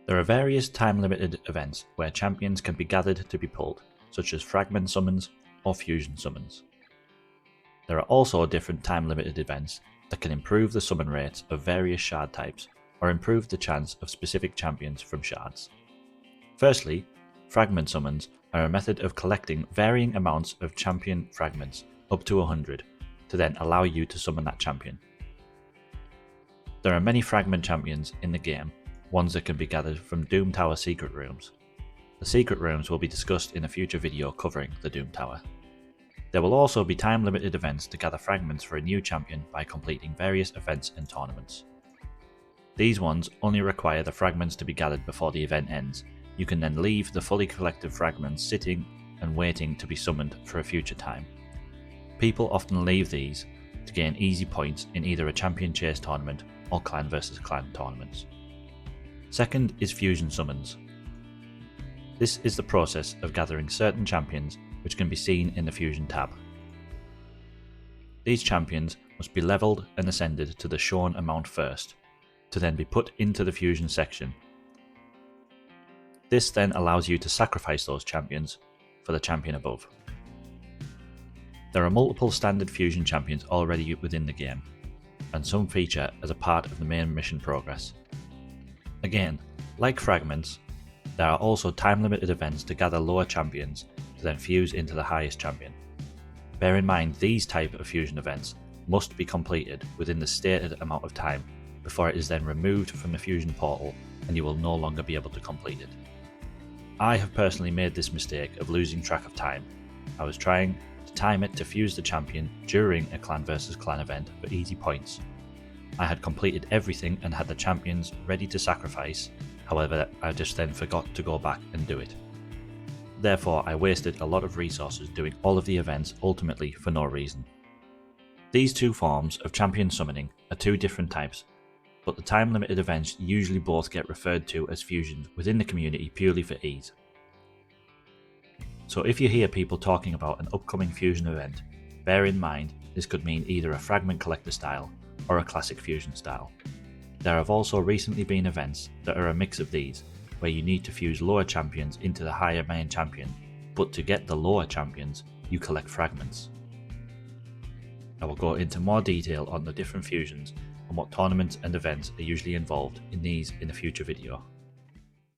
There are various time-limited events where champions can be gathered to be pulled, such as Fragment Summons or Fusion Summons. There are also different time-limited events that can improve the summon rates of various shard types or improve the chance of specific champions from shards. Firstly, Fragment Summons are a method of collecting varying amounts of champion fragments, up to 100, to then allow you to summon that champion. There are many fragment champions in the game, ones that can be gathered from Doom Tower secret rooms. The secret rooms will be discussed in a future video covering the Doom Tower. There will also be time limited events to gather fragments for a new champion by completing various events and tournaments. These ones only require the fragments to be gathered before the event ends. You can then leave the fully collected fragments sitting and waiting to be summoned for a future time. People often leave these to gain easy points in either a champion chase tournament or clan vs clan tournaments. Second is Fusion Summons. This is the process of gathering certain champions which can be seen in the Fusion tab. These champions must be levelled and ascended to the shown amount first, to then be put into the Fusion section. This then allows you to sacrifice those champions for the champion above. There are multiple standard Fusion champions already within the game, and some feature as a part of the main mission progress. Again, like fragments, there are also time-limited events to gather lower champions to then fuse into the highest champion. Bear in mind these type of fusion events must be completed within the stated amount of time before it is then removed from the fusion portal and you will no longer be able to complete it. I have personally made this mistake of losing track of time. I was trying to time it to fuse the champion during a clan vs clan event for easy points. I had completed everything and had the champions ready to sacrifice, however I just then forgot to go back and do it. Therefore I wasted a lot of resources doing all of the events ultimately for no reason. These two forms of champion summoning are two different types, but the time limited events usually both get referred to as fusions within the community purely for ease. So if you hear people talking about an upcoming fusion event, bear in mind this could mean either a fragment collector style or a classic fusion style. There have also recently been events that are a mix of these, where you need to fuse lower champions into the higher main champion, but to get the lower champions, you collect fragments. I will go into more detail on the different fusions and what tournaments and events are usually involved in these in a future video.